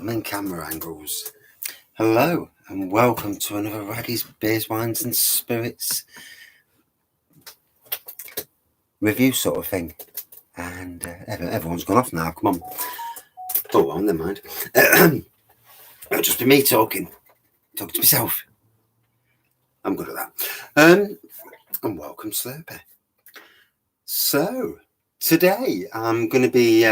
Main camera angles. Hello and welcome to another Wraggys Beers, Wines and Spirits review sort of thing. And everyone's gone off now. Come on. Oh well, never mind. It'll just be me talking to myself. I'm good at that. And welcome, Slurpee. So today I'm going to be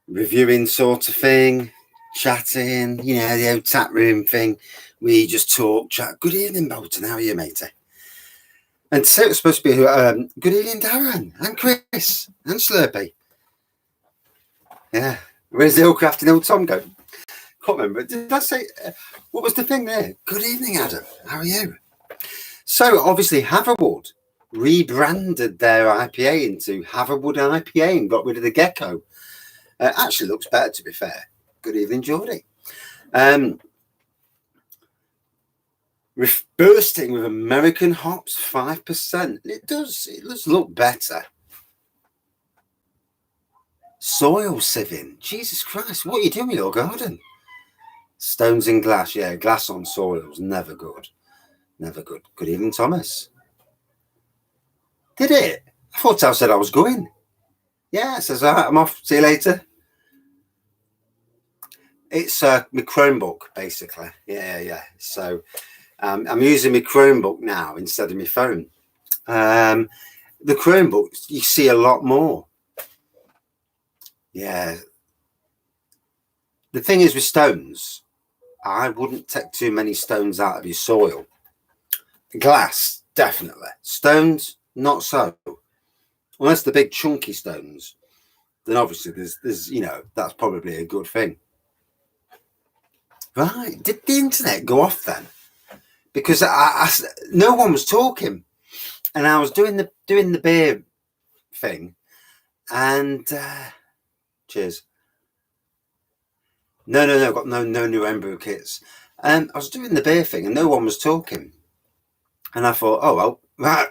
reviewing sort of thing, chatting, the old Taproom thing. We just talk, chat. Good evening, Bolton. How are you, matey? And today it was supposed to be good evening, Darren, and Chris, and Slurpee. Yeah. Where's the old crafty old Tom go? Can't remember. Did I say, what was the thing there? Good evening, Adam. How are you? So, obviously, Hatherwood rebranded their IPA into Hatherwood IPA and got rid of the gecko. Actually looks better, to be fair. Good evening, Geordie. Bursting with American hops, 5%. It does look better. Soil sieving. Jesus Christ, what are you doing with your garden? Stones in glass. Yeah, glass on soil's never good. Never good. Good evening, Thomas. Did it? I thought I said I was going. Yeah, it says, all right, I'm off. See you later. It's my Chromebook, basically. Yeah. So I'm using my Chromebook now instead of my phone. The Chromebook, you see a lot more. Yeah. The thing is with stones, I wouldn't take too many stones out of your soil. Glass, definitely. Stones, not so. Unless the big chunky stones, then obviously there's that's probably a good thing. Right. Did the internet go off then? Because no one was talking, and I was doing the beer thing, and cheers. No, got no new Embryo kits. I was doing the beer thing, and no one was talking, and I thought, oh well, right.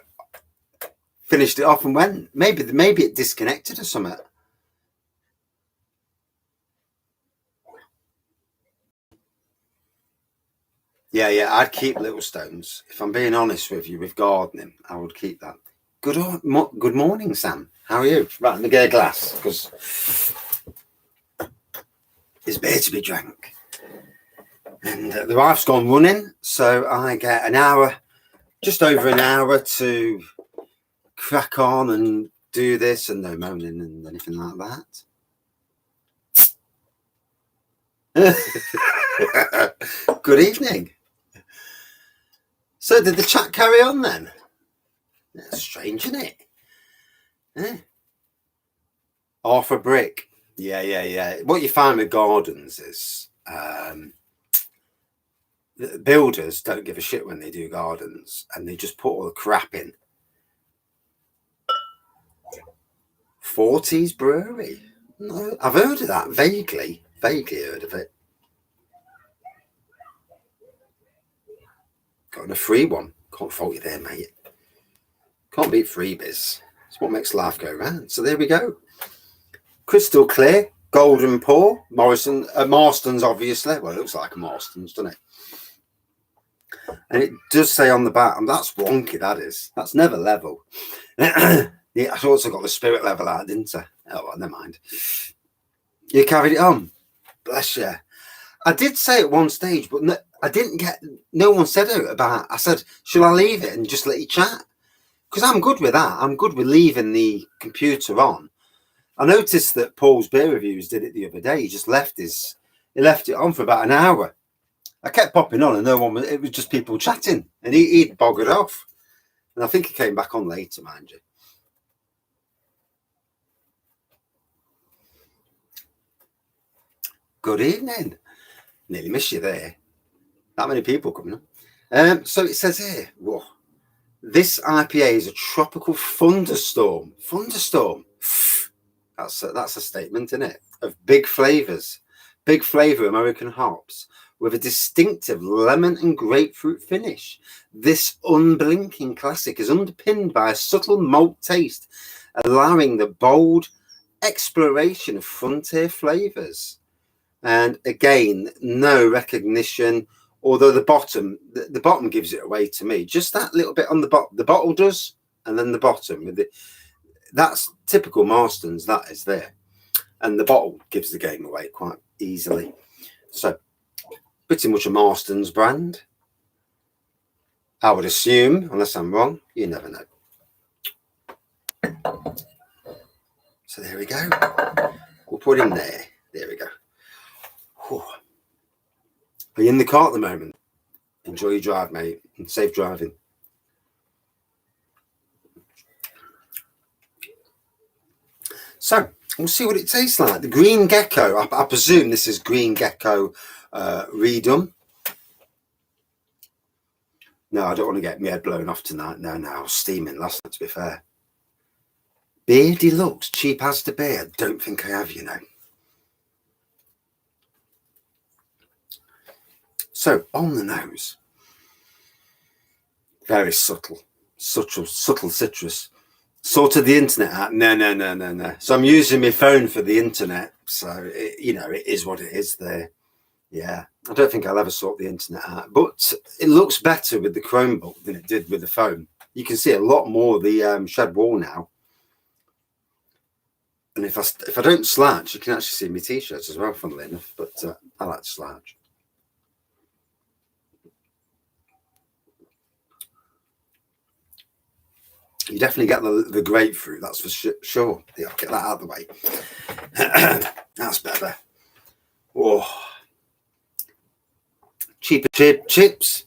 Finished it off and went. Maybe it disconnected or something. Yeah, I'd keep little stones. If I'm being honest with you, with gardening, I would keep that. Good morning, Sam. How are you? Right, let me get a glass, because there's beer to be drank. And the wife's gone running, so I get an hour, just over an hour to crack on and do this, and no moaning and anything like that. Good evening. So did the chat carry on then? That's strange, isn't it? Yeah. Half a brick. Yeah. What you find with gardens is the builders don't give a shit when they do gardens, and they just put all the crap in. 40s Brewery. No, I've heard of that vaguely heard of it. Got a free one. Can't fault you there, mate. Can't beat freebies. It's what makes life go round. So there we go. Crystal clear, golden pour. Marston's obviously. Well, it looks like a Marston's, doesn't it? And it does say on the bottom, that's wonky, that is. That's never level. Yeah, I also got the spirit level out, didn't I? Oh, well, never mind. You carried it on. Bless you. I did say at one stage, but no one said it about. I said, shall I leave it and just let you chat? Because I'm good with that. I'm good with leaving the computer on. I noticed that Paul's Beer Reviews did it the other day. He just left it on for about an hour. I kept popping on and it was just people chatting, and he'd boggered off. And I think he came back on later, mind you. Good evening. Nearly missed you there. That many people coming up. So it says here, whoa, this IPA is a tropical thunderstorm. Thunderstorm. That's a statement, isn't it? Of big flavors. Big flavor American hops with a distinctive lemon and grapefruit finish. This unblinking classic is underpinned by a subtle malt taste, allowing the bold exploration of frontier flavors. And again, no recognition. Although the bottom gives it away to me. Just that little bit on the bottom, the bottle does, and then the bottom. That's typical Marston's. That is there, and the bottle gives the game away quite easily. So, pretty much a Marston's brand, I would assume, unless I'm wrong. You never know. So there we go. We'll put in there. There we go. Whew. Are you in the car at the moment? Enjoy your drive, mate, and safe driving. So we'll see what it tastes like. The Green Gecko. I presume this is Green Gecko redone. No, I don't want to get my head blown off tonight. No, I was steaming last night, to be fair. Beer Deluxe, cheap as to beer. I don't think I have, you know. So, on the nose. Very subtle citrus. Sorted the internet out. No. So I'm using my phone for the internet. So, it is what it is there. Yeah, I don't think I'll ever sort the internet out. But it looks better with the Chromebook than it did with the phone. You can see a lot more of the shed wall now. And if I don't slouch, you can actually see my t-shirts as well, funnily enough. But I like to slouch. You definitely get the grapefruit, that's for sure. Yeah, I'll get that out of the way. That's better. Oh, cheaper chips.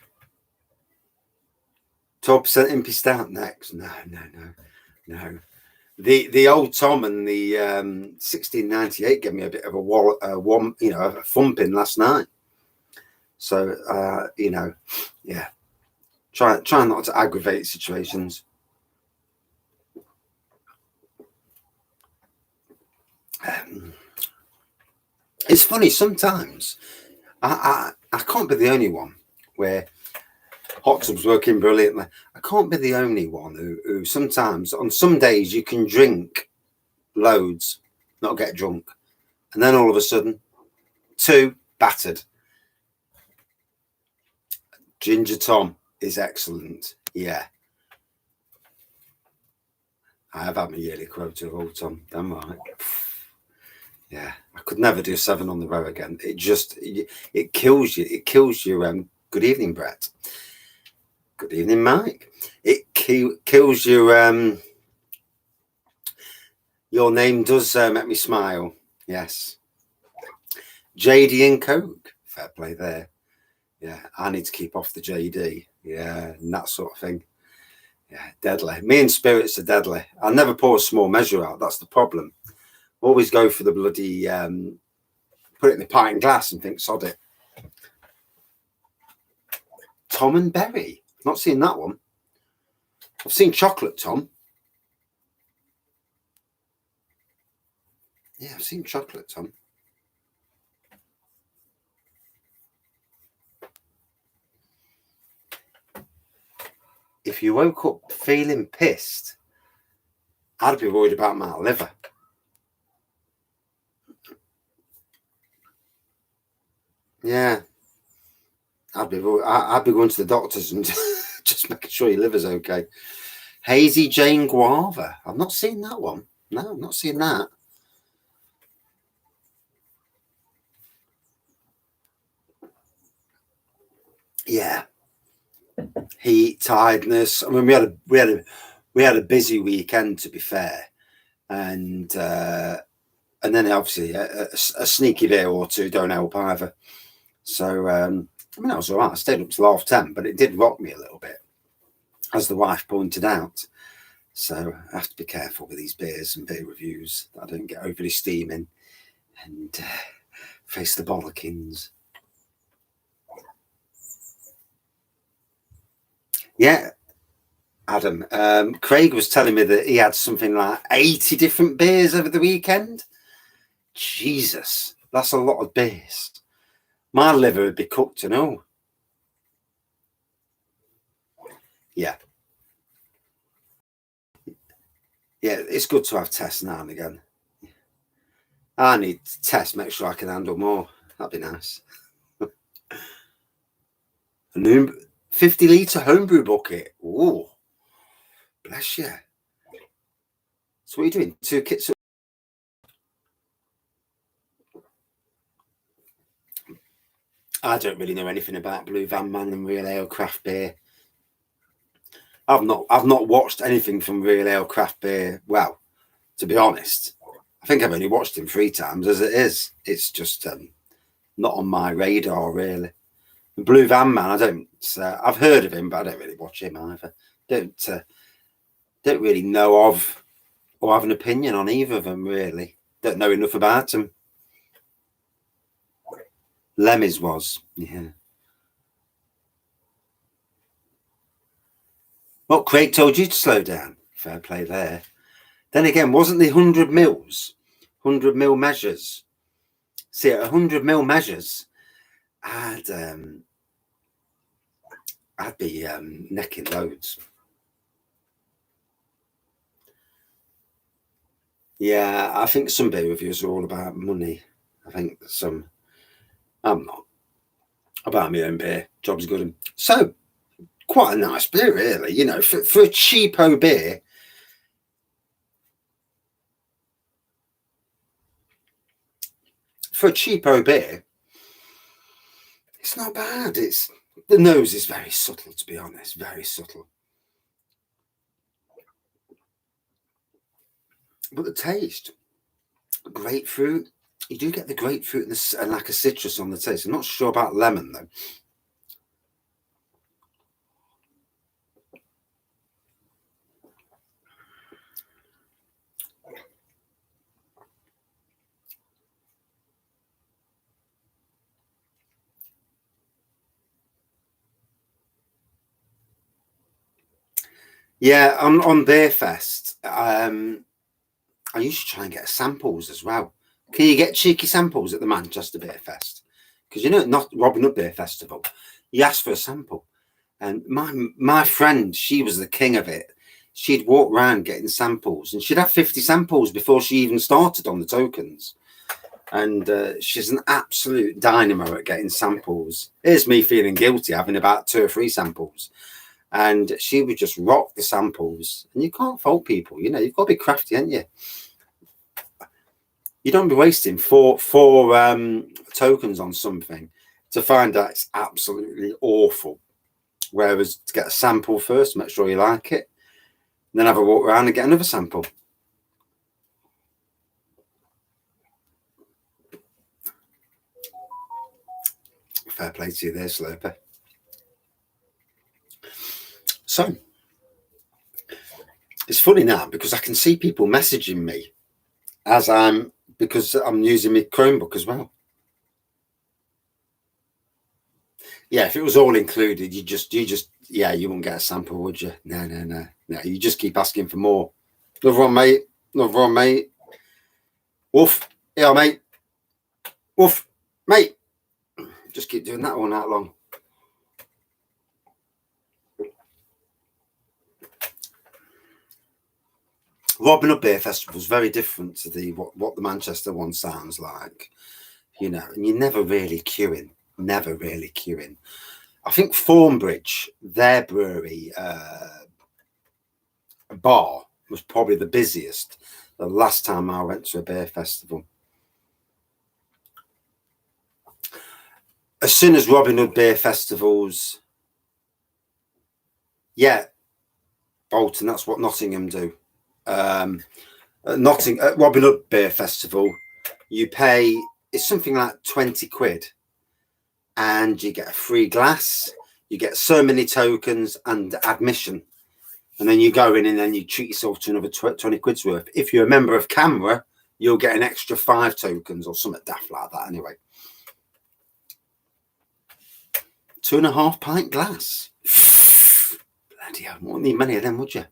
12% impy stout next. No. The old Tom and the 1698 gave me a bit of a thumping last night. So yeah. Try not to aggravate situations. It's funny sometimes. I can't be the only one where hot tub's working brilliantly. I can't be the only one who sometimes on some days you can drink loads, not get drunk, and then all of a sudden, battered. Ginger Tom is excellent. Yeah. I have had my yearly quota of Old Tom. Damn right. Yeah, I could never do 7 on the row again. It kills you. It kills you. Good evening, Brett. Good evening, Mike. It kills you. Your name does make me smile. Yes. JD and Coke. Fair play there. Yeah, I need to keep off the JD. Yeah, and that sort of thing. Yeah, deadly. Me and spirits are deadly. I'll never pour a small measure out. That's the problem. Always go for the bloody put it in the pint glass and think sod it. Tom and Berry. Not seen that one. I've seen Chocolate Tom. Yeah, I've seen Chocolate Tom. If you woke up feeling pissed, I'd be worried about my liver. Yeah, I'd be going to the doctors and just making sure your liver's okay. Hazy Jane Guava. I've not seen that one. No, I've not seen that. Yeah. Heat, tiredness. I mean, we had a busy weekend, to be fair, and then obviously a sneaky beer or two don't help either. So I mean, that was all right. I stayed up till 10:30, but it did rock me a little bit, as the wife pointed out. So I have to be careful with these beers and beer reviews that I don't get overly steaming and face the bollockings. Yeah, Adam. Craig was telling me that he had something like 80 different beers over the weekend. Jesus, that's a lot of beers. My liver would be cooked and all. Yeah. Yeah, it's good to have tests now and again. I need to test, make sure I can handle more. That'd be nice. A new 50-litre homebrew bucket. Oh, bless you. So what are you doing? 2 kits. I don't really know anything about Blue Van Man and Real Ale Craft Beer. I've not watched anything from Real Ale Craft Beer. Well, to be honest, I think I've only watched him 3 times as it is. It's just not on my radar really. The Blue Van Man, I don't. I've heard of him, but I don't really watch him either. Don't really know of or have an opinion on either of them really. Don't know enough about them. Lemmy's was, yeah. Well, Craig told you to slow down. Fair play there. Then again, wasn't the 100 mils, 100 mil measures? See, at 100 mil measures, I'd be necking loads. Yeah, I think some beer reviews are all about money. I think some. I'm not. I buy my own beer. Job's good. So, quite a nice beer, really. You know, for a cheapo beer. For a cheapo beer, it's not bad. The nose is very subtle, to be honest. Very subtle. But the taste, grapefruit. You do get the grapefruit and like a citrus on the taste. I'm not sure about lemon though. Yeah, on Beer Fest, I used to try and get samples as well. Can you get cheeky samples at the Manchester Beer Fest? Because you know, not Robin Hood Beer Festival, you ask for a sample. And my friend, she was the king of it. She'd walk around getting samples, and she'd have 50 samples before she even started on the tokens. And she's an absolute dynamo at getting samples. Here's me feeling guilty having about 2 or 3 samples. And she would just rock the samples. And you can't fault people, you know, you've got to be crafty, haven't you? You don't be wasting four tokens on something to find out it's absolutely awful. Whereas to get a sample first, make sure you like it, and then have a walk around and get another sample. Fair play to you there, Slurper. So it's funny now because I can see people messaging me because I'm using my Chromebook as well. Yeah, if it was all included, you wouldn't get a sample, would you? No. You just keep asking for more. Another one, mate. Another one, mate. Woof. Yeah, mate. Woof, mate. Just keep doing that all night long. Robin Hood Beer Festival is very different to what the Manchester one sounds like, you know, and you're never really queuing. I think Thornbridge, their brewery bar was probably the busiest the last time I went to a beer festival. As soon as Robin Hood Beer Festivals, yeah, Bolton, that's what Nottingham do. At Robin Hood Beer Festival, you pay, it's something like 20 quid, and you get a free glass, you get so many tokens and admission, and then you go in and then you treat yourself to another 20 quid's worth. If you're a member of Camera, you'll get an extra 5 tokens or something daft like that anyway. 2.5 pint glass. Bloody hell, wouldn't need many of them, would you?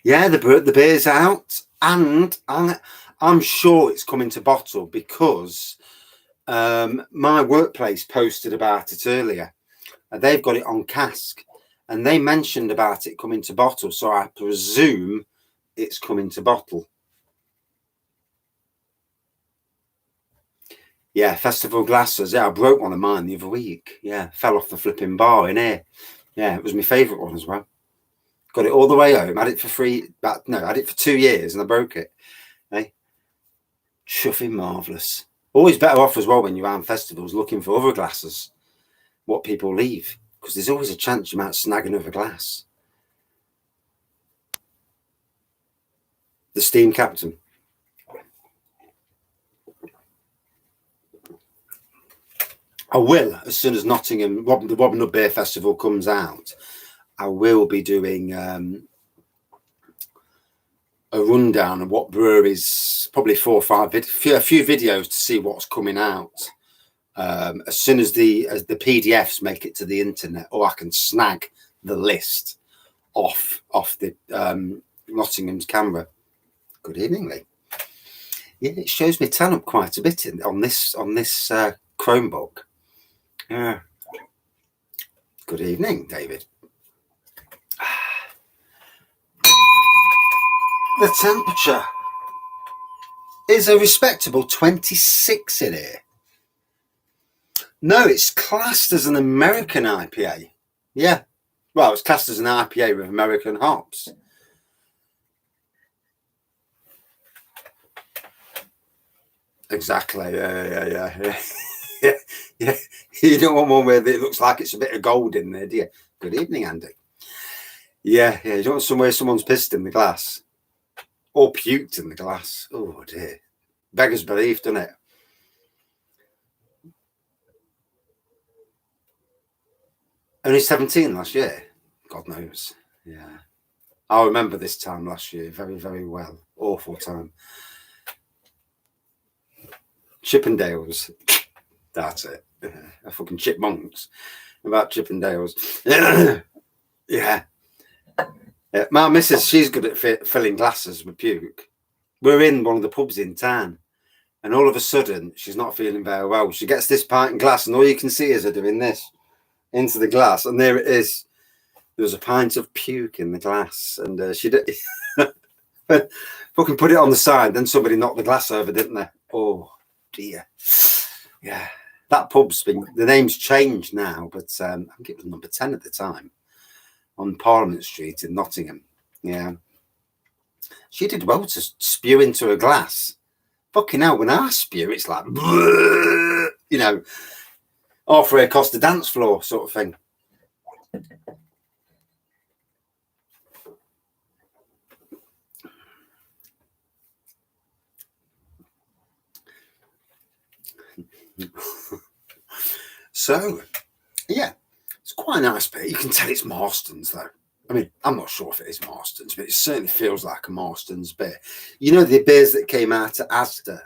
Yeah, the beer's out, and I'm sure it's coming to bottle because my workplace posted about it earlier. And they've got it on cask, and they mentioned about it coming to bottle, so I presume it's coming to bottle. Yeah, festival glasses. Yeah, I broke one of mine the other week. Yeah, fell off the flipping bar in here. Yeah, it was my favourite one as well. Got it all the way home. Had it for free. But no, I had it for 2 years and I broke it. Hey, chuffing marvellous. Always better off as well when you're around festivals looking for other glasses. What people leave, because there's always a chance you might snag another glass. The Steam Captain. I will, as soon as Nottingham, the Robin Hood Beer Festival comes out, I will be doing a rundown of what breweries, probably 4 or 5, a few videos to see what's coming out. As soon as the PDFs make it to the internet, or I can snag the list off the Nottingham's camera. Good evening, Lee. Yeah, it shows me talent quite a bit on this Chromebook. Yeah. Good evening, David. The temperature is a respectable 26 in here. No, it's classed as an American IPA. Yeah. Well, it's classed as an IPA with American hops. Exactly. Yeah. Yeah. You don't want one where it looks like it's a bit of gold in there, do you? Good evening, Andy. Yeah. You don't want somewhere someone's pissed in the glass or puked in the glass. Oh dear. Beggars belief, doesn't it? Only 17 last year. God knows. Yeah. I remember this time last year very, very well. Awful time. Chippendales. That's it. A fucking chipmunks. About Chippendales. Yeah. My missus, she's good at filling glasses with puke. We're in one of the pubs in town, and all of a sudden, she's not feeling very well. She gets this pint and glass, and all you can see is her doing this into the glass, and there it is. There was a pint of puke in the glass, and she did fucking put it on the side. Then somebody knocked the glass over, didn't they? Oh dear. Yeah, that pub's the name's changed now, but I think it was number 10 at the time on Parliament Street in Nottingham. Yeah, she did well to spew into a glass. Fucking hell, when I spew, it's like, you know, halfway across the dance floor sort of thing. So, yeah, it's quite a nice beer. You can tell it's Marston's, though. I mean, I'm not sure if it is Marston's, but it certainly feels like a Marston's beer. You know, the beers that came out at Asda,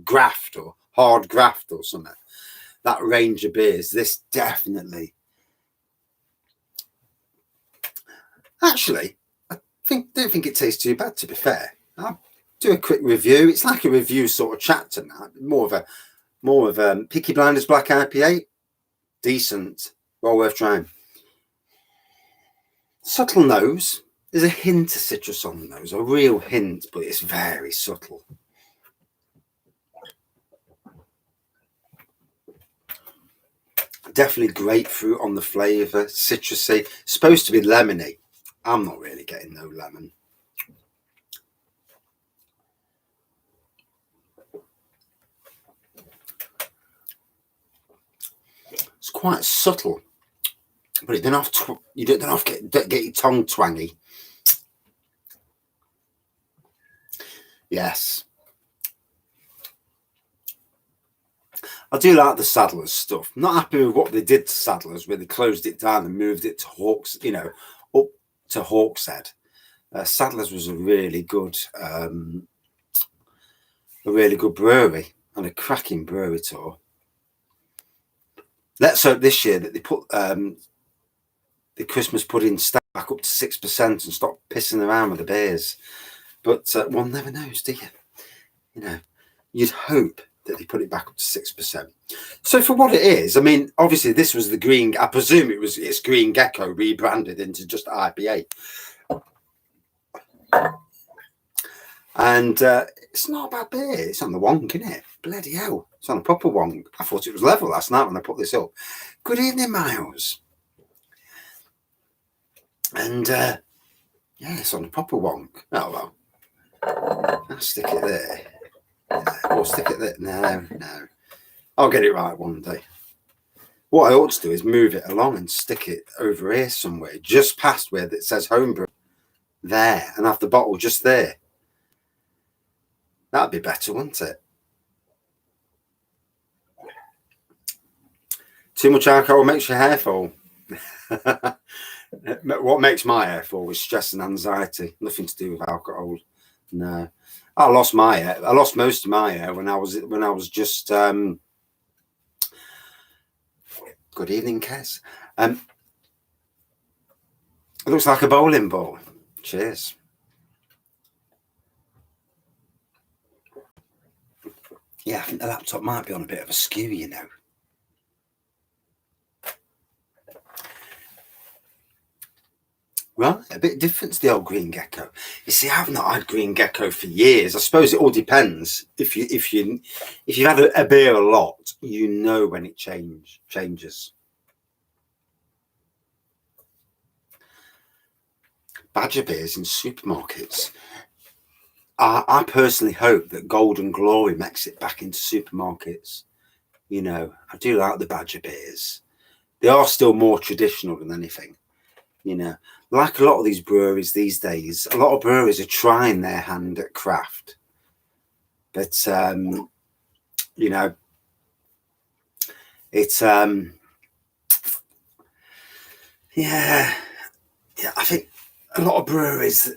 Graft or Hard Graft or something, that range of beers, this definitely. Actually, I don't think it tastes too bad, to be fair. I'll do a quick review. It's like a review sort of chat tonight. More of a Peaky Blinders Black IPA. Decent. Well worth trying. Subtle nose. There's a hint of citrus on the nose. A real hint, but it's very subtle. Definitely grapefruit on the flavour. Citrusy. Supposed to be lemony. I'm not really getting no lemon. It's quite subtle, but you don't have to get your tongue twangy. Yes, I do like the Sadler's stuff. Not happy with what they did to Sadler's, where they closed it down and moved it to Hawks, up to Hawkshead. Sadler's was a really good brewery and a cracking brewery tour. Let's hope this year that they put the Christmas pudding stack back up to 6% and stop pissing around with the beers. But one never knows, do you? You know, you'd hope that they put it back up to 6%. So for what it is, I mean, obviously this was the green. I presume it's Green Gecko rebranded into just IPA. And it's not a bad beer. It's on the wonk, isn't it? Bloody hell. It's on a proper wonk. I thought it was level last night when I put this up. Good evening, Miles. And yeah, it's on a proper wonk. Oh, well. I'll stick it there. Yeah, we'll stick it there. No. I'll get it right one day. What I ought to do is move it along and stick it over here somewhere, just past where it says homebrew. There. And have the bottle just there. That'd be better, wouldn't it? Too much alcohol makes your hair fall. What makes my hair fall is stress and anxiety. Nothing to do with alcohol. No, I lost my hair. I lost most of my hair when I was just. Good evening, Kez. It looks like a bowling ball. Cheers. Yeah, I think the laptop might be on a bit of a skew, you know. Right, a bit different to the old green gecko. You see, I've not had green gecko for years. I suppose it all depends. If you've had a beer a lot, you know when it changes. Badger beers in supermarkets. I personally hope that Golden Glory makes it back into supermarkets. You know, I do like the Badger beers. They are still more traditional than anything. You know, like a lot of these breweries these days, a lot of breweries are trying their hand at craft. But, you know, it's, yeah, I think a lot of breweries,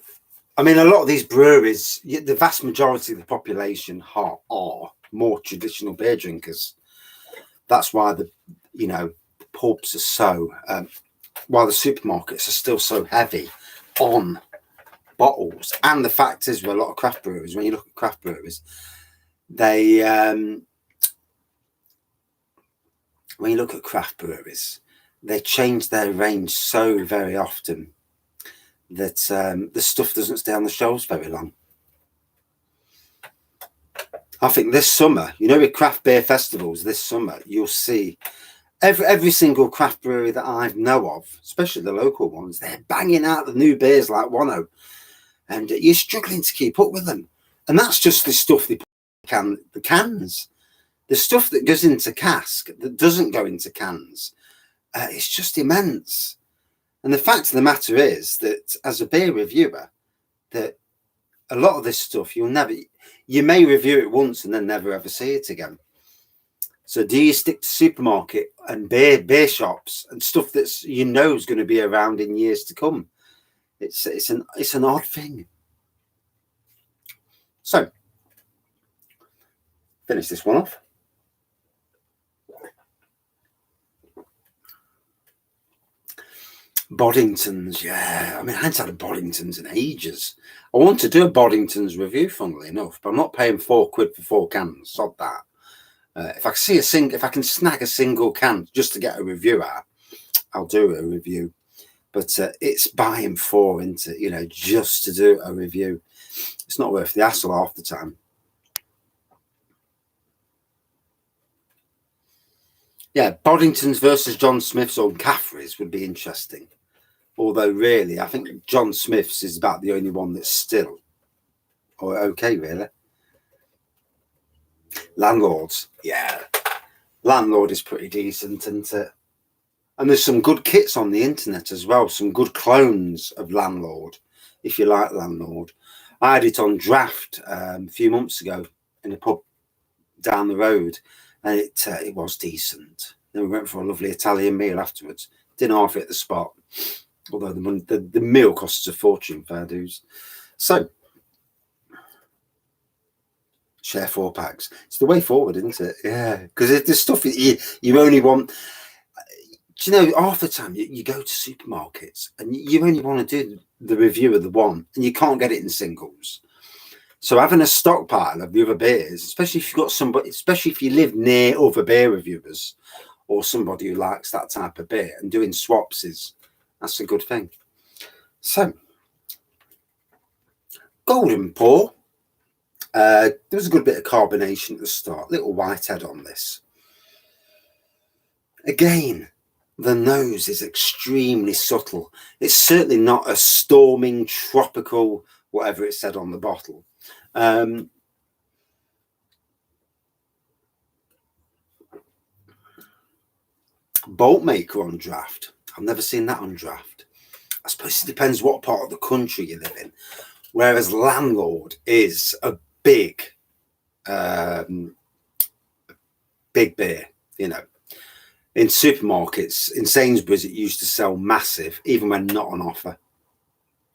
a lot of these breweries, the vast majority of the population are more traditional beer drinkers. That's why the pubs are so, while the supermarkets are still so heavy on bottles. And the fact is, with a lot of craft breweries, when you look at craft breweries, they, when you look at craft breweries, they change their range so very often that the stuff doesn't stay on the shelves very long. I think this summer, you know, with craft beer festivals this summer, you'll see every single craft brewery that I know of, especially the local ones, they're banging out the new beers like Wano, and you're struggling to keep up with them. And that's just the stuff they put in the cans. The stuff that goes into cask that doesn't go into cans, it's just immense. And the fact of the matter is that as a beer reviewer, that a lot of this stuff you may review it once and then never ever see it again. So do you stick to supermarket and beer shops and stuff that's is going to be around in years to come? It's an odd thing. So finish this one off. Boddingtons, yeah. I haven't had a Boddingtons in ages. I want to do a Boddingtons review, funnily enough, but I'm not paying £4 for 4 cans. Sod that. If I can snag a single can just to get a review out, I'll do a review. But it's buying 4 into, just to do a review. It's not worth the hassle half the time. Yeah, Boddingtons versus John Smith's or Caffrey's would be interesting. Although, really, I think John Smith's is about the only one that's still okay, really. Landlords, yeah. Landlord is pretty decent, isn't it? And there's some good kits on the internet as well, some good clones of Landlord, if you like Landlord. I had it on draft a few months ago in a pub down the road, and it was decent. Then we went for a lovely Italian meal afterwards. Dinner half at the spot, although the meal costs a fortune, fair dues. So, share 4 packs. It's the way forward, isn't it? Yeah, because there's stuff you only want. Do you know, half the time you go to supermarkets and you only want to do the review of the one, and you can't get it in singles. So having a stockpile of the other beers, especially if you've got somebody, especially if you live near other beer reviewers or somebody who likes that type of beer, and doing swaps that's a good thing. So, Golden Pour. There was a good bit of carbonation at the start. Little whitehead on this. Again, the nose is extremely subtle. It's certainly not a storming, tropical, whatever it said on the bottle. Bolt maker on draft. I've never seen that on draft. I suppose it depends what part of the country you live in. Whereas Landlord is a big beer, you know. In supermarkets, in Sainsbury's, it used to sell massive, even when not on offer.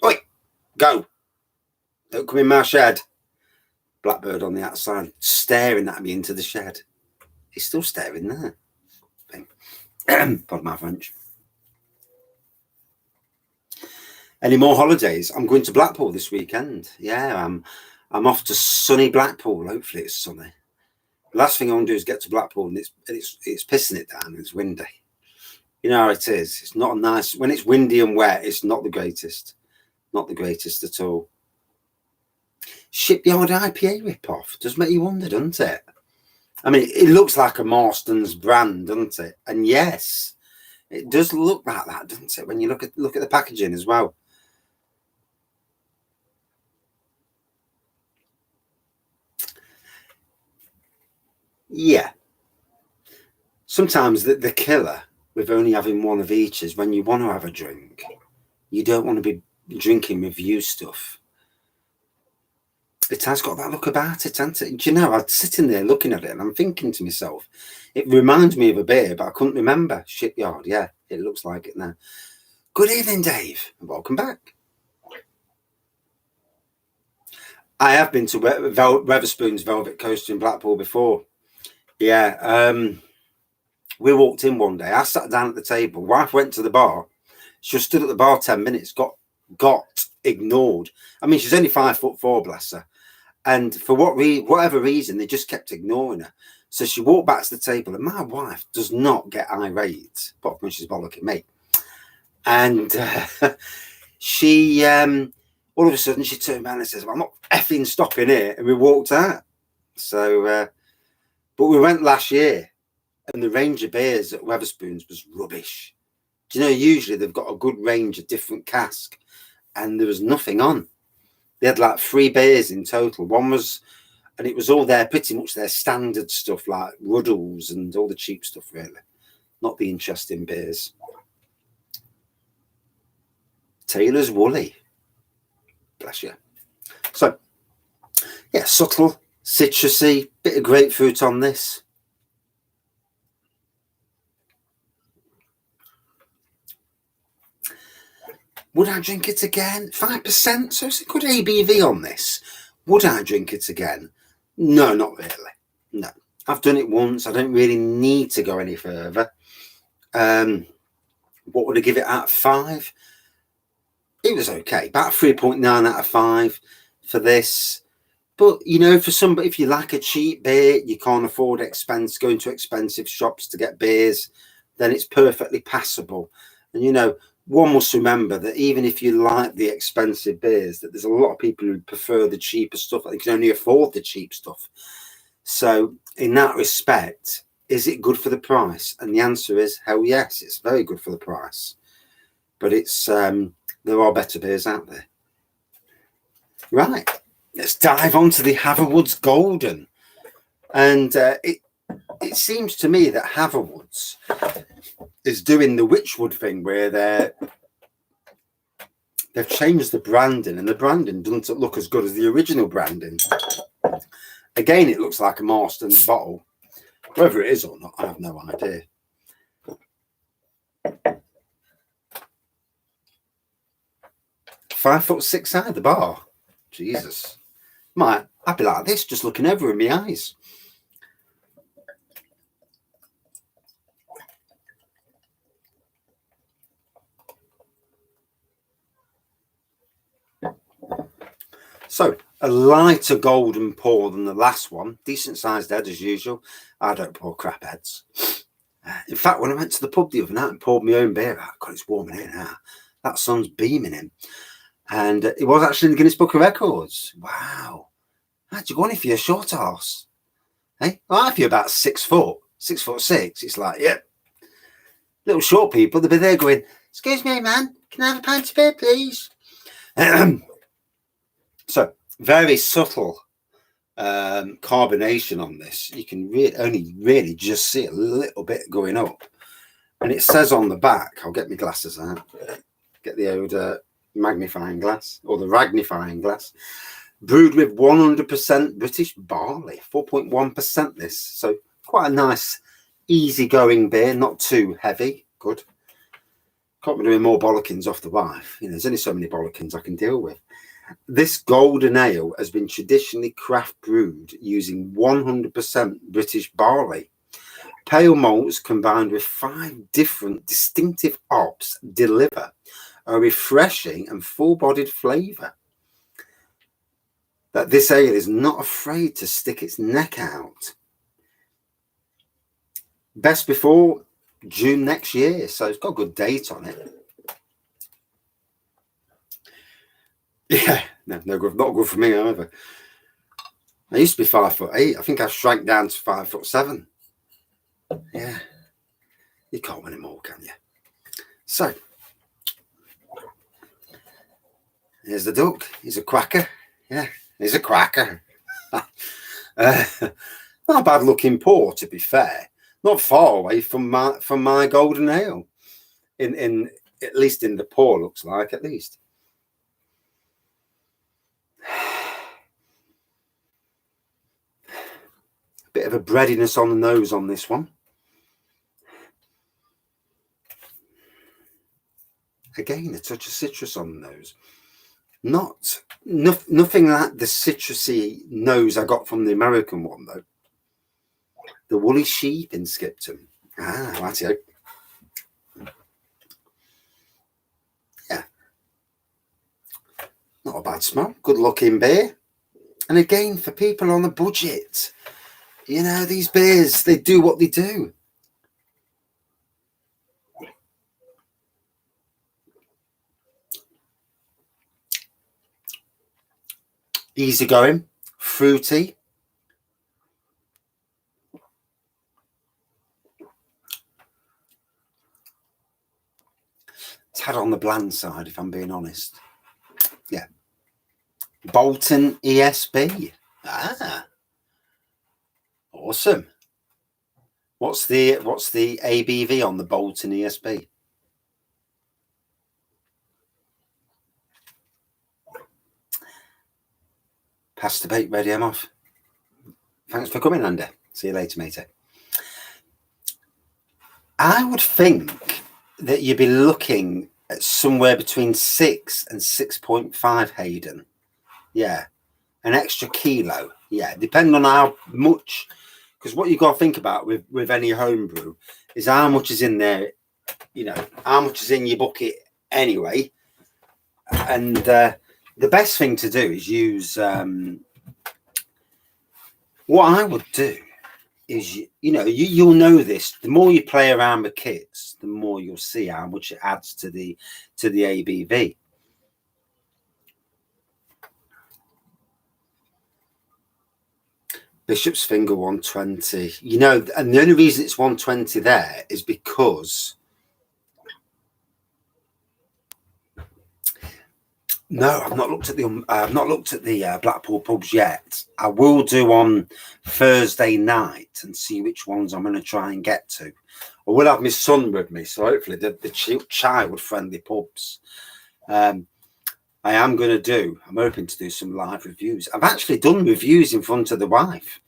Oi, go. Don't come in my shed. Blackbird on the outside, staring at me into the shed. He's still staring there. Pardon my French. Any more holidays? I'm going to Blackpool this weekend. Yeah, I'm off to sunny Blackpool. Hopefully it's sunny. The last thing I want to do is get to Blackpool and it's pissing it down and it's windy. You know how it is. It's not nice. When it's windy and wet, it's not the greatest. Not the greatest at all. Shipyard IPA rip-off. Does make you wonder, doesn't it? I mean, it looks like a Marston's brand, doesn't it? And yes, it does look like that, doesn't it? When you look at the packaging as well. Yeah. Sometimes the killer with only having one of each is when you want to have a drink, you don't want to be drinking review stuff. It has got that look about it, hasn't it? Do you know, I'm sitting there looking at it and I'm thinking to myself, it reminds me of a beer, but I couldn't remember. Shipyard, yeah, it looks like it now. Good evening, Dave, and welcome back. I have been to Wetherspoon's Velvet Coaster in Blackpool before. Yeah, we walked in one day. I sat down at the table. Wife went to the bar. She just stood at the bar 10 minutes, got ignored. I mean, she's only 5'4", bless her. And for whatever reason, they just kept ignoring her. So she walked back to the table, and my wife does not get irate, apart from when she's bollocking me. And she, all of a sudden, she turned around and says, well, I'm not effing stopping here. And we walked out. So, but we went last year, and the range of beers at Wetherspoon's was rubbish. Do you know, usually they've got a good range of different casks, and there was nothing on. They had like 3 beers in total. One was, and it was all pretty much their standard stuff, like Ruddles and all the cheap stuff, really. Not the interesting beers. Taylor's Woolly. Bless you. So, yeah, subtle, citrusy, bit of grapefruit on this. Would I drink it again? 5%, so it's a good ABV on this. Would I drink it again? No, not really. No. I've done it once. I don't really need to go any further. What would I give it out of 5? It was okay. About 3.9 out of 5 for this. But, you know, for somebody, if you like a cheap beer, you can't afford going to expensive shops to get beers, then it's perfectly passable. And, you know, one must remember that even if you like the expensive beers, that there's a lot of people who prefer the cheaper stuff. They can only afford the cheap stuff. So in that respect, is it good for the price? And the answer is, hell yes, it's very good for the price. But it's there are better beers out there. Right, let's dive on to the Hatherwood's Golden. And it seems to me that Hatherwood's is doing the Witchwood thing where they've changed the branding, and the branding doesn't look as good as the original branding. Again, it looks like a Marston's bottle. Whether it is or not, I have no idea. £5'6" out of the bar. Jesus. I'd be like this, just looking over in my eyes. So, a lighter golden pour than the last one. Decent sized head as usual. I don't pour crap heads. In fact, when I went to the pub the other night and poured my own beer out, God, it's warming in now. That sun's beaming in. And it was actually in the Guinness Book of Records. Wow. how'd you go on if you're a short arse? Hey, well, if you're about 6 foot, 6'6", it's like, yeah. Little short people, they'll be there going, excuse me, man, can I have a pint of beer, please? So, very subtle carbonation on this. You can only really just see a little bit going up. And it says on the back, I'll get my glasses out, get the old magnifying glass, or the ragnifying glass. Brewed with 100% British barley, 4.1% this. So quite a nice, easy-going beer, not too heavy. Good. Can't be doing more bollockings off the wife. You know, there's only so many bollockings I can deal with. This golden ale has been traditionally craft brewed using 100% British barley. Pale malts combined with 5 different distinctive hops deliver a refreshing and full-bodied flavour. That this ale is not afraid to stick its neck out. Best before June next year, so it's got a good date on it. Yeah, no good, not good for me either. I used to be 5'8". I think I shrank down to 5'7". Yeah, you can't win them all, can you? So here's the duck. He's a quacker. Yeah, he's a quacker. Not a bad looking pour, to be fair. Not far away from my golden ale. In at least in the pour, looks like, at least. A bit of a breadiness on the nose on this one. Again, a touch of citrus on the nose. Nothing like the citrusy nose I got from the American one, though. The woolly sheep in Skipton. Ah, righty-o. Yeah. Not a bad smell. Good looking beer. And again, for people on a budget, you know, these beers, they do what they do. Easy going, fruity. It's had on the bland side, if I'm being honest. Yeah. Bolton ESB. Ah. Awesome. What's the ABV on the Bolton ESB? Pass the bake, ready, I'm off. Thanks for coming, Andy. See you later, matey. I would think that you'd be looking at somewhere between 6 and 6.5 Hayden. Yeah. An extra kilo. Yeah. Depending on how much, because what you've got to think about with any homebrew is how much is in there, you know, how much is in your bucket anyway. And the best thing to do is use, what I would do is, you'll know this. The more you play around with kits, the more you'll see how much it adds to the ABV. Bishop's Finger 120. You know, and the only reason it's 120 there is because no, I've not looked at the Blackpool pubs yet. I will do on Thursday night and see which ones I'm going to try and get to. I will have my son with me, so hopefully the child-friendly pubs. I'm hoping to do some live reviews. I've actually done reviews in front of the wife.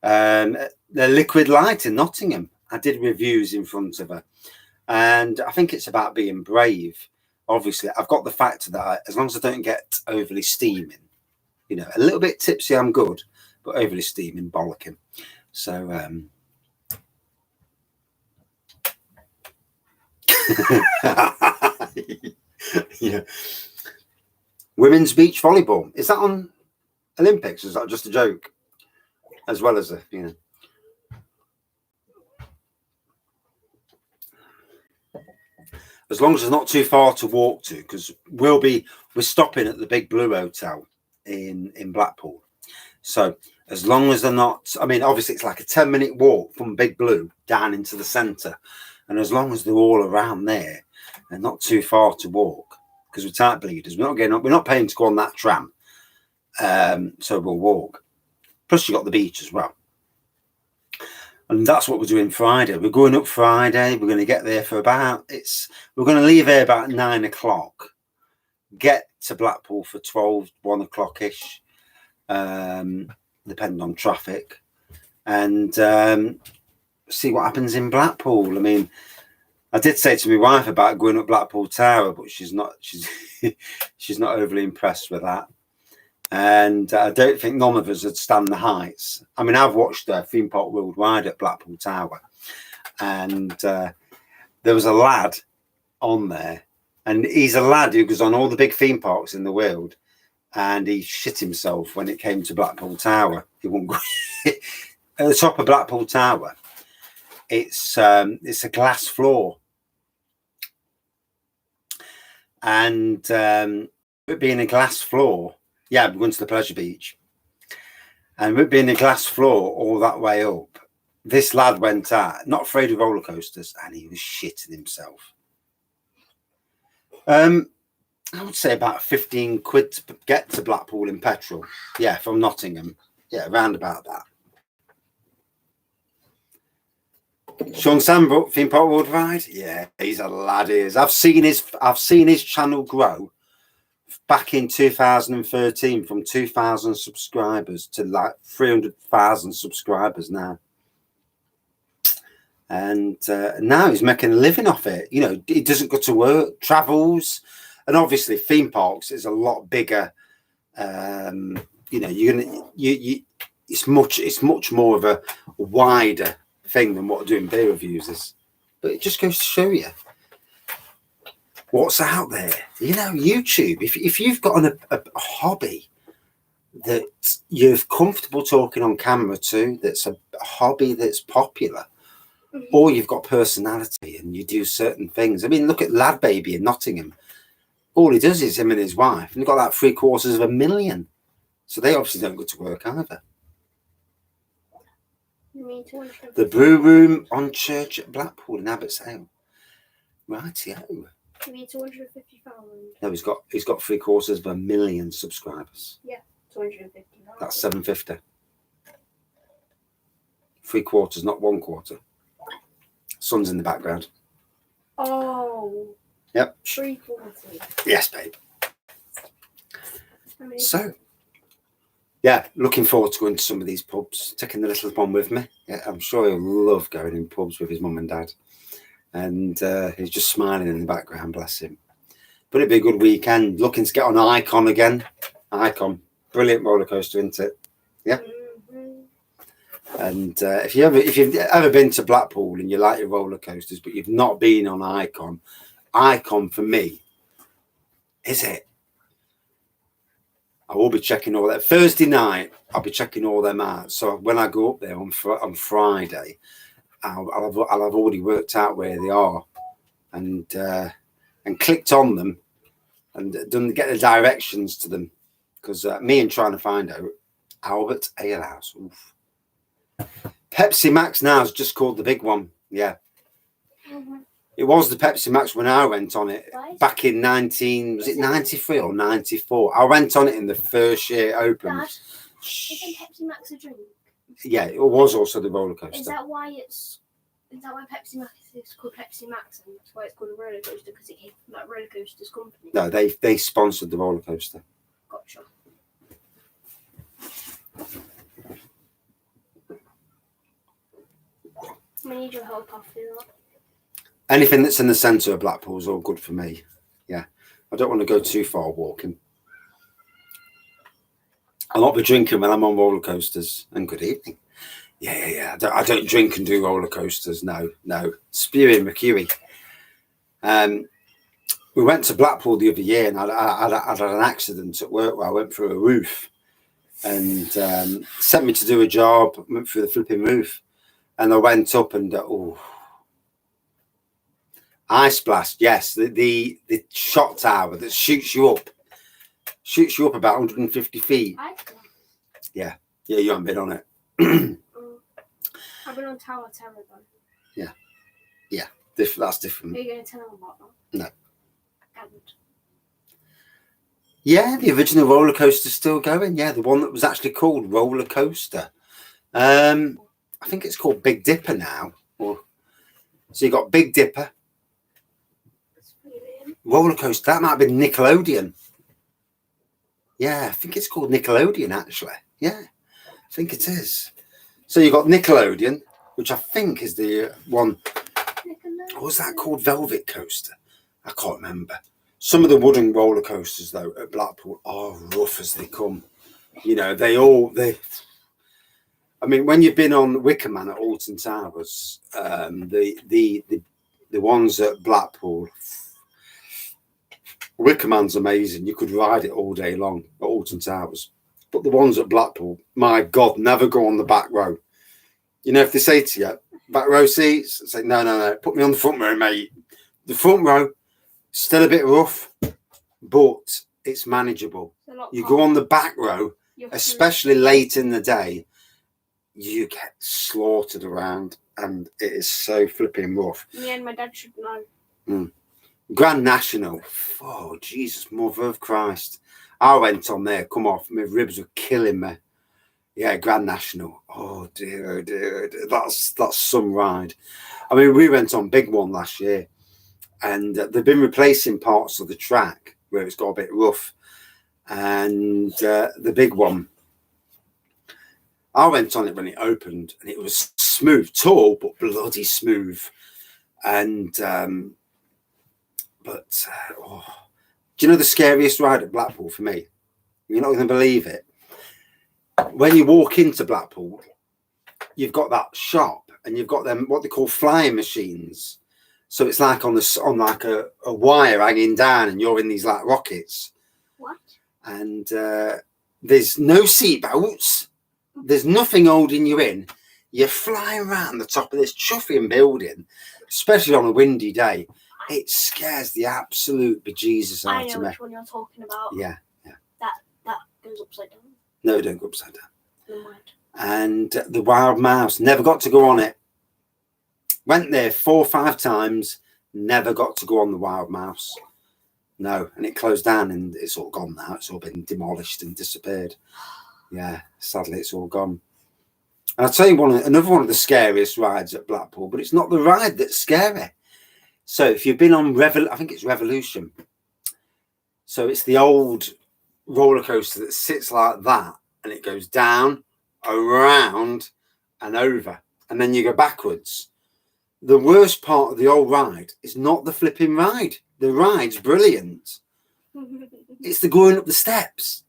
The Liquid Light in Nottingham, I did reviews in front of her. And I think it's about being brave. Obviously, I've got the factor that as long as I don't get overly steaming, you know, a little bit tipsy, I'm good, but overly steaming, bollocking. So, yeah. Women's beach volleyball. Is that on Olympics? Or is that just a joke? As well as as long as it's not too far to walk to, because we're stopping at the Big Blue Hotel in Blackpool. So as long as they're not, I mean, obviously it's like a 10-minute walk from Big Blue down into the centre. And as long as they're all around there and not too far to walk, because we're tight bleeders, we're not getting up, we're not paying to go on that tram. So we'll walk. Plus you got the beach as well. And that's what we're doing Friday. We're going up Friday. We're going to get there for we're going to leave here about 9 o'clock. Get to Blackpool for 12, 1 o'clock-ish. Depending on traffic. And see what happens in Blackpool. I mean, I did say to my wife about going up Blackpool Tower, but she's not overly impressed with that. And I don't think none of us would stand the heights. I mean, I've watched Theme Park Worldwide at Blackpool Tower, and there was a lad on there, and he's a lad who goes on all the big theme parks in the world, and he shit himself when it came to Blackpool Tower. He won't go at the top of Blackpool Tower. It's a glass floor, and it being a glass floor. Yeah, we're going to the pleasure beach. And we've been a glass floor all that way up. This lad went out, not afraid of roller coasters, and he was shitting himself. I would say about 15 quid to get to Blackpool in petrol. Yeah, from Nottingham. Yeah, around about that. Sean Sambrook, Theme Park Worldwide. Yeah, he's a lad. He is. I've seen his channel grow. Back in 2013, from 2,000 subscribers to like 300,000 subscribers now. And now he's making a living off it. You know, he doesn't go to work, travels. And obviously theme parks is a lot bigger. You know, it's much more of a wider thing than what doing beer reviews is. But it just goes to show you what's out there. You know, YouTube, if you've got a hobby that you're comfortable talking on camera to, that's a hobby that's popular, or you've got personality and you do certain things. I mean, look at Lad Baby in Nottingham. All he does is him and his wife, and they've got like 750,000. So they obviously don't go to work either. The Brew Room on Church at Blackpool in Abbotsdale. Rightio. You mean 250,000? No, he's got 750,000 subscribers. Yeah, 250,000. That's 750. 3/4, not 1/4. Sun's in the background. Oh. Yep. 3/4. Yes, babe. So, yeah, looking forward to going to some of these pubs, taking the little one with me. Yeah, I'm sure he'll love going in pubs with his mum and dad. And he's just smiling in the background, bless him. But it'd be a good weekend. Looking to get on Icon again. Icon, brilliant roller coaster, isn't it? Yeah. Mm-hmm. And if you've ever been to Blackpool and you like your roller coasters, but you've not been on Icon, Icon for me is it. I will be checking all that Thursday night. I'll be checking all them out. So when I go up there on Friday, I'll have already worked out where they are, and clicked on them, and get the directions to them, because me and trying to find out Albert Ale House. Oof. Pepsi Max now is just called the big one. Yeah, it was the Pepsi Max when I went on it back in 93 or 94. I went on it in the first year it opened. Dad, isn't Pepsi Max a drink? Yeah, it was also the roller coaster. Is that why Pepsi Max is called Pepsi Max, and that's why it's called a roller coaster, because it came from that roller coasters company? No, they sponsored the roller coaster. Gotcha. I need your help after that. Anything that's in the centre of Blackpool is all good for me. Yeah, I don't want to go too far walking. I'll not be drinking when I'm on roller coasters. And good evening. Yeah. I don't drink and do roller coasters. No. Spewing mercury. We went to Blackpool the other year, and I had an accident at work where I went through a roof, and sent me to do a job. Went through the flipping roof, and I went up and ice blast. Yes, the shot tower that shoots you up about 150 feet. Yeah. Yeah, you haven't been on it. I've been on Tower Terror though. Yeah, that's different. Are you going to tell them about that? No. Gathered. Yeah, the original roller coaster's still going. Yeah, the one that was actually called Roller Coaster. I think it's called Big Dipper now. So you got Big Dipper, Roller Coaster. That might have been Nickelodeon. Yeah, I think it's called Nickelodeon actually. Yeah, I think it is. So you got Nickelodeon, which I think is the one. What was that called? Velvet Coaster? I can't remember. Some of the wooden roller coasters though at Blackpool are rough as they come. You know, they. I mean, when you've been on Wicker Man at Alton Towers, the ones at Blackpool, Wicker Man's amazing. You could ride it all day long at Alton Towers. But the ones at Blackpool, my God, never go on the back row. You know, if they say to you, back row seats, say, no, put me on the front row, mate. The front row, still a bit rough, but it's manageable. You go on the back row, especially late in the day, you get slaughtered around, and it is so flipping rough. Me and my dad should know. Grand National. Oh, Jesus, Mother of Christ. I went on there, come off, my ribs were killing me. Yeah, Grand National. Oh dear, oh dear, oh dear. That's some ride. I mean, we went on Big One last year, and they've been replacing parts of the track where it's got a bit rough. And the Big One, I went on it when it opened, and it was smooth, tall, but bloody smooth. And do you know the scariest ride at Blackpool for me? You're not going to believe it. When you walk into Blackpool, you've got that shop, and you've got them what they call flying machines. So it's like on like a wire hanging down, and you're in these like rockets. What? And there's no seatbelts. There's nothing holding you in. You're flying around the top of this chuffing building, especially on a windy day. It scares the absolute bejesus out of me. I know which one you're talking about. Yeah. That goes upside down. No, don't go upside down. Never mind. And the Wild Mouse, never got to go on it. Went there 4 or 5 times, never got to go on the Wild Mouse. No, and it closed down, and it's all gone now. It's all been demolished and disappeared. Yeah, sadly, it's all gone. And I'll tell you another one of the scariest rides at Blackpool, but it's not the ride that's scary. So if you've been on I think it's Revolution. So it's the old roller coaster that sits like that, and it goes down, around, and over, and then you go backwards. The worst part of the old ride is not the flipping ride. The ride's brilliant. It's the going up the steps.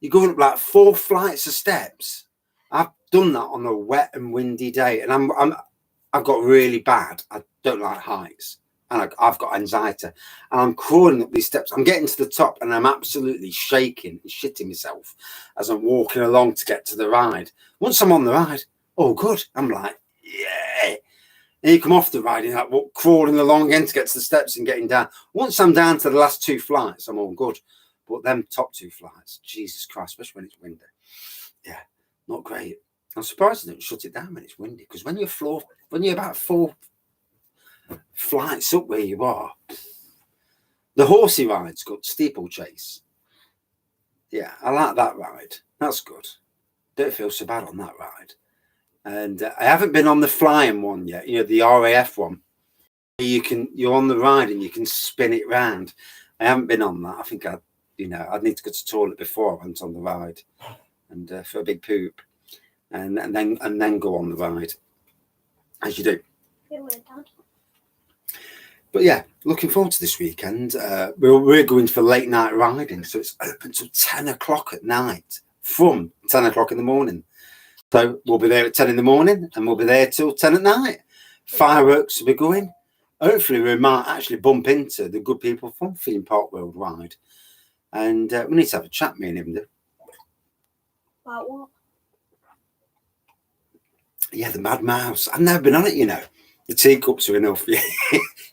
You're going up like 4 flights of steps. I've done that on a wet and windy day, and I've got really bad. I don't like heights, and I've got anxiety, and I'm crawling up these steps. I'm getting to the top, and I'm absolutely shaking and shitting myself as I'm walking along to get to the ride. Once I'm on the ride, oh good, I'm like, yeah. And you come off the ride, and you're like crawling along again to get to the steps and getting down. Once I'm down to the last 2 flights, I'm all good. But them top 2 flights, Jesus Christ, especially when it's windy. Yeah, not great. I'm surprised they don't shut it down when it's windy, because when you're about 4 flights up where you are, the horsey ride's good, steeplechase. Yeah, I like that ride. That's good. Don't feel so bad on that ride. And I haven't been on the flying one yet. You know, the RAF one. You're on the ride and you can spin it round. I haven't been on that. I think I'd need to go to the toilet before I went on the ride, and for a big poop, and then go on the ride, as you do. But yeah, looking forward to this weekend. We're going for late night riding, so it's open till 10 o'clock at night, from 10 o'clock in the morning. So we'll be there at 10 in the morning, and we'll be there till 10 at night. Fireworks will be going. Hopefully we might actually bump into the good people from Theme Park Worldwide. And we need to have a chat, me and him do. About what? Yeah, the Mad Mouse. I've never been on it, you know. The teacups are enough. Yeah.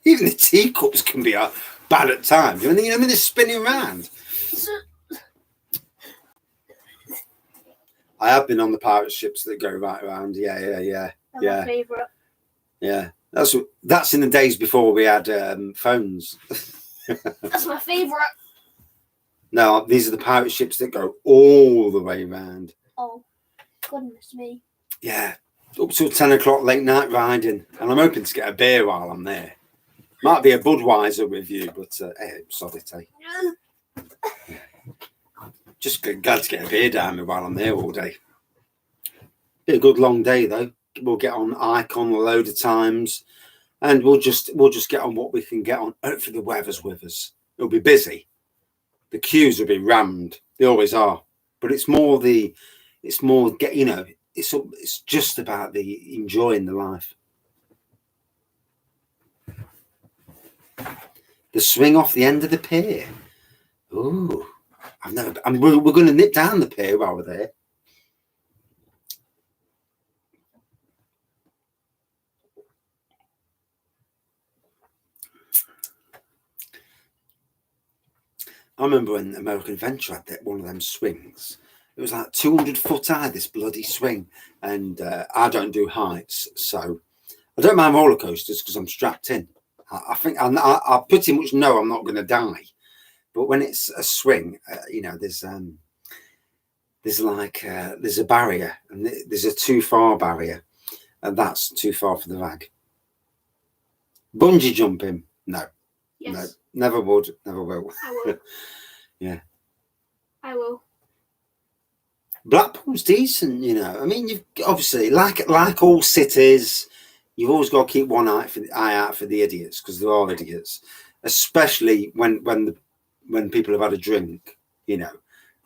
Even the teacups can be bad at times. You know, they're spinning around. I have been on the pirate ships that go right around. Yeah. They're my favourite. Yeah. That's in the days before we had phones. That's my favourite. No, these are the pirate ships that go all the way round. Oh, goodness me. Yeah. Up till 10 o'clock late night riding. And I'm hoping to get a beer while I'm there. Might be a Budweiser with you, but hey, sorry, Tay. Just glad to get a beer down me while I'm there all day. Be a good long day though. We'll get on Icon a load of times, and we'll just get on what we can get on. Hopefully the weather's with us. It'll be busy. The queues will be rammed. They always are. But it's more it's just about the enjoying the life. The swing off the end of the pier. Ooh, we're going to nip down the pier while we're there. I remember when American Adventure had one of them swings. It was like 200 foot high, this bloody swing. And I don't do heights, so I don't mind roller coasters because I'm strapped in. I think I pretty much know I'm not going to die. But when it's a swing, there's a barrier, and there's a too far barrier, and that's too far for the rag. Bungee jumping, no. Yes. No, never would, never will. I will. Yeah. I will. Blackpool's decent, I mean, you've obviously, like all cities, you've always got to keep one eye out for the idiots, because there are idiots, especially when people have had a drink.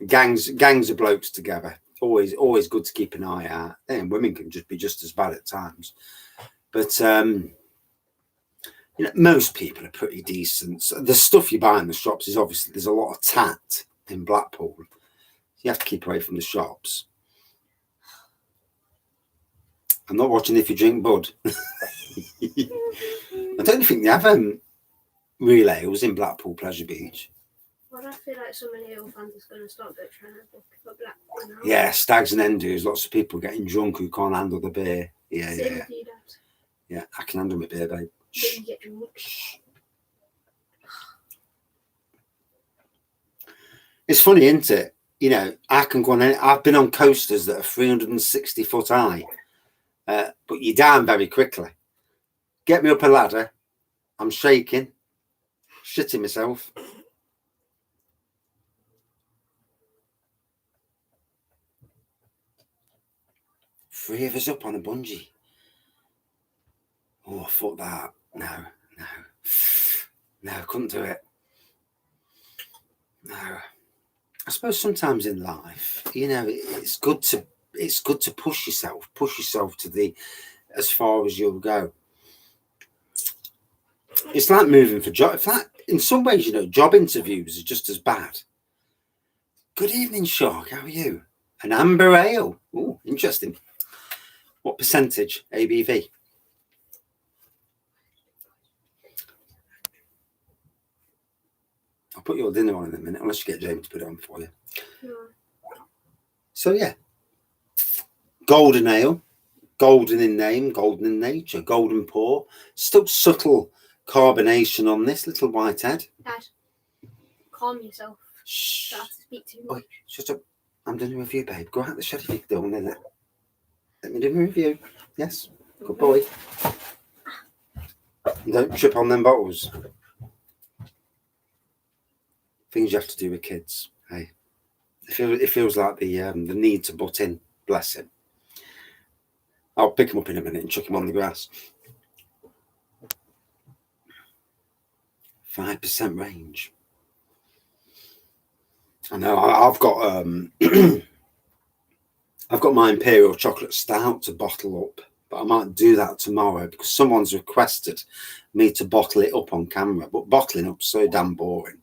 Gangs of blokes together. Always good to keep an eye out. And women can just be just as bad at times, but most people are pretty decent. The stuff you buy in the shops is obviously, there's a lot of tat in Blackpool. You have to keep away from the shops. I'm not watching if you drink Bud. I don't think they have real ales in Blackpool Pleasure Beach. Well, I feel like so many ale fans are going to start trying to book for Blackpool now. Yeah, stags and enders. Lots of people getting drunk who can't handle the beer. Yeah. Yeah, I can handle my beer, babe. Then you get drunk. It's funny, isn't it? I can go on. I've been on coasters that are 360 foot high, but you're down very quickly. Get me up a ladder, I'm shaking, shitting myself. Three of us up on a bungee. Oh, fuck that. No, couldn't do it. No. I suppose sometimes in life, it's good to push yourself to as far as you'll go. It's like moving for job. In some ways, job interviews are just as bad. Good evening, Shark. How are you? An amber ale. Oh, interesting. What percentage? ABV? I'll put your dinner on in a minute, unless you get Jamie to put it on for you. No. So yeah, golden ale, golden in name, golden in nature, golden pour. Still subtle carbonation on this little white head. Dad, calm yourself. Shh. Don't have to speak too much. Oi, shut up. I'm doing a review, babe. Go out the shed if you don't want it. Let me do a review. Yes, good boy. You don't trip on them bottles. Things you have to do with kids. Hey, it feels like the need to butt in. Bless him. I'll pick him up in a minute and chuck him on the grass. 5% range. I know. I've got I've got my Imperial Chocolate Stout to bottle up, but I might do that tomorrow because someone's requested me to bottle it up on camera. But bottling up's so damn boring.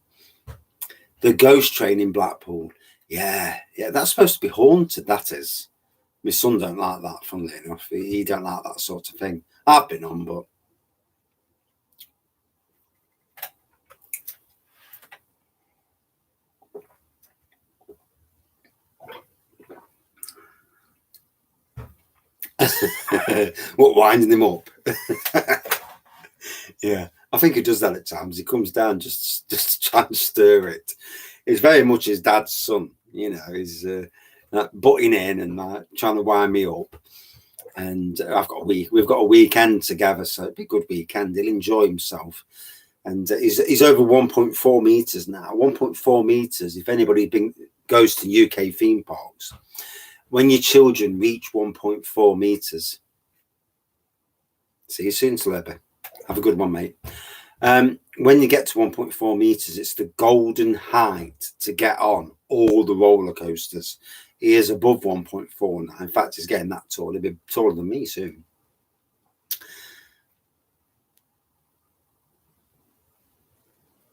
The Ghost Train in Blackpool. Yeah, that's supposed to be haunted, that is. My son don't like that, funnily enough. He don't like that sort of thing. I've been on, but... What, winding him up? Yeah, I think he does that at times. He comes down just to try and stir it. He's very much his dad's son, you know. He's butting in and trying to wind me up. And we've got a weekend together, so it'll be a good weekend. He'll enjoy himself. And he's over 1.4 meters now. 1.4 meters. If anybody goes to UK theme parks, when your children reach 1.4 meters, see you soon, Celebra. Have a good one, mate. When you get to 1.4 meters, it's the golden height to get on all the roller coasters. He is above 1.4 now. In fact, he's getting that tall. He'll be taller than me soon.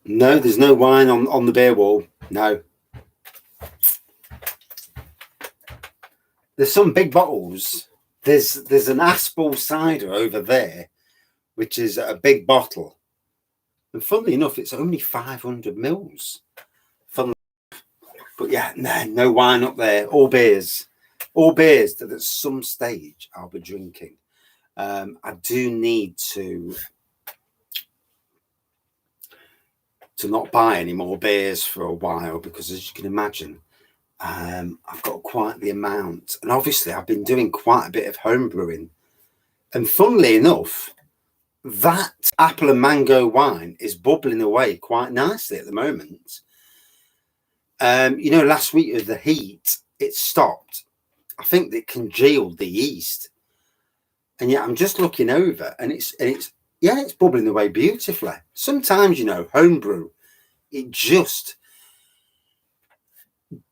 No, there's no wine on the beer wall. No. There's some big bottles. There's an Aspel cider over there, which is a big bottle. And funnily enough, it's only 500 mils. But yeah, no wine up there. All beers. All beers that at some stage I'll be drinking. I do need to not buy any more beers for a while, because as you can imagine, I've got quite the amount. And obviously I've been doing quite a bit of home brewing. And funnily enough, that apple and mango wine is bubbling away quite nicely at the moment. You know, last week with the heat, it stopped. I think it congealed the yeast. And yet I'm just looking over and it's bubbling away beautifully. Sometimes, you know, homebrew, it just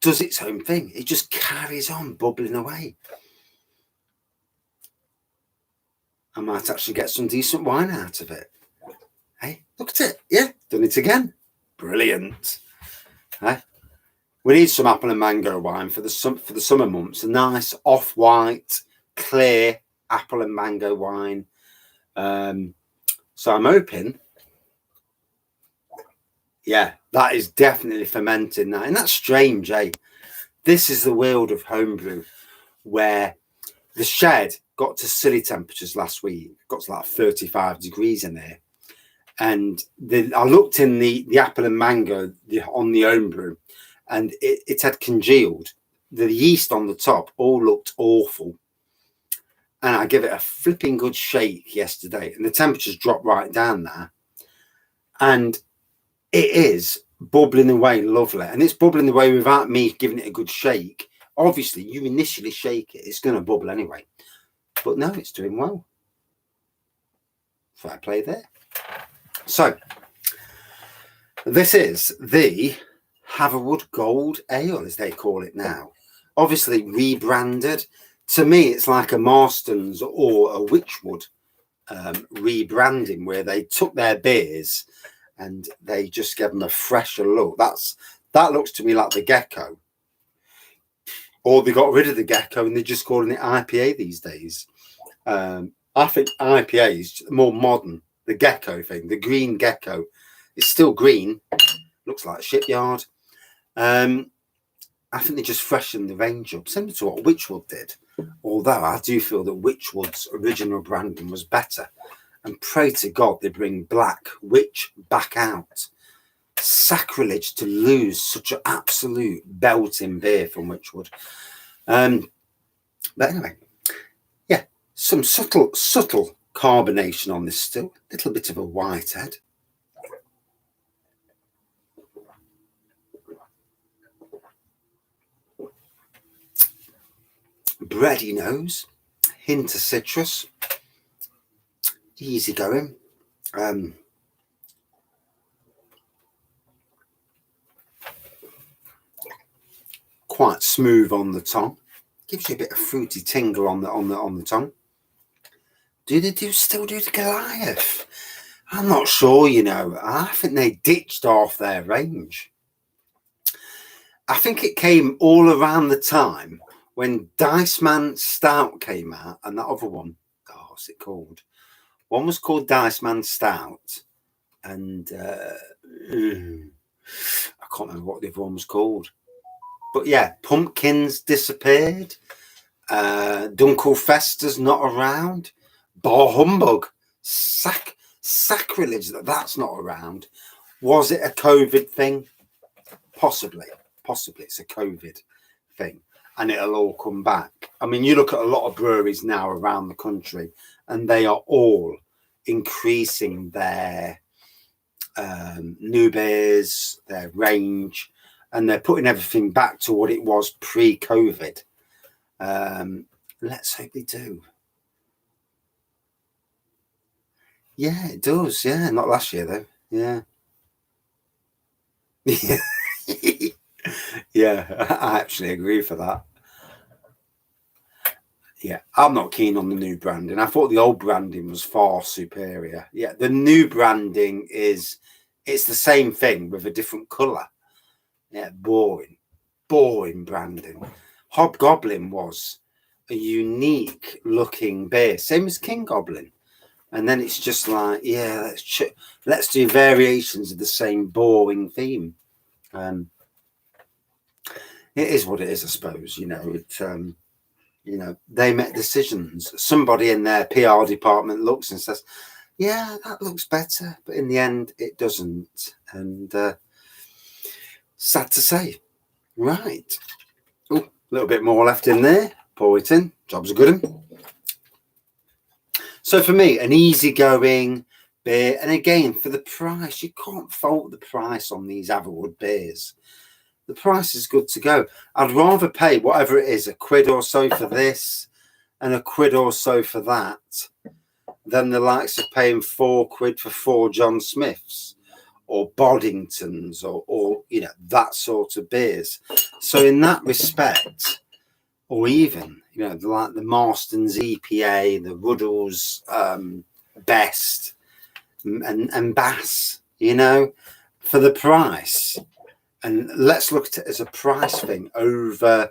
does its own thing. It just carries on bubbling away. I might actually get some decent wine out of it. Hey, look at it. Yeah, done it again. Brilliant. Hey, we need some apple and mango wine for the summer months. A nice off-white, clear apple and mango wine. So I'm hoping, yeah, that is definitely fermenting now. And that's strange, eh? This is the world of homebrew, where the shed got to silly temperatures last week. Got to like 35 degrees in there. And I looked in the apple and mango on the homebrew, and it had congealed. The yeast on the top all looked awful. And I gave it a flipping good shake yesterday, and the temperatures dropped right down there. And it is bubbling away lovely. And it's bubbling away without me giving it a good shake. Obviously, you initially shake it, it's going to bubble anyway. But no, it's doing well. Fair play there. So, this is the Hatherwood Gold Ale, as they call it now. Obviously rebranded. To me, it's like a Marston's or a Witchwood rebranding, where they took their beers and they just gave them a fresher look. That looks to me like the Gecko. Or they got rid of the Gecko and they're just calling it IPA these days. I think IPA is more modern. The Gecko thing, the green Gecko, it's still green. Looks like a shipyard. I think they just freshened the range up, similar to what Witchwood did. Although I do feel that Witchwood's original branding was better. And pray to God they bring Black Witch back out. Sacrilege to lose such an absolute belting beer from Witchwood. But anyway, yeah, some subtle carbonation on this still. A little bit of a white head. Bready nose, hint of citrus, easy going. Quite smooth on the tongue, gives you a bit of fruity tingle on the tongue. Do they still do the Goliath? I'm not sure, you know. I think they ditched off their range. I think it came all around the time when Dice Man Stout came out, and that other one, what's it called? One was called Dice Man Stout, and I can't remember what the other one was called. But yeah, pumpkins disappeared. Dunkelfester's not around. Bar humbug. Sacrilege that's not around. Was it a COVID thing? Possibly it's a COVID thing, and it'll all come back. I mean, you look at a lot of breweries now around the country, and they are all increasing their new beers, their range, and they're putting everything back to what it was pre-COVID. Let's hope they do. Yeah, it does. Yeah, not last year though. Yeah. Yeah, I actually agree for that. Yeah, I'm not keen on the new branding. I thought the old branding was far superior. Yeah, the new branding it's the same thing with a different colour. Yeah, boring branding. Hobgoblin was a unique looking beer, same as King Goblin. And then it's just like, yeah, let's do variations of the same boring theme. It is what it is, I suppose. You know, they make decisions. Somebody in their PR department looks and says, yeah, that looks better. But in the end, it doesn't. And sad to say. Right. Oh, a little bit more left in there. Pour it in. Job's a good one. So for me, an easygoing beer. And again, for the price, you can't fault the price on these Hatherwood beers. The price is good to go. I'd rather pay whatever it is, £1 or so for this and £1 or so for that, than the likes of paying £4 for 4 John Smiths or Boddingtons or you know, that sort of beers. So in that respect, or even, you know, like the Marston's IPA, the Ruddles Best and Bass, you know, for the price. And let's look at it as a price thing over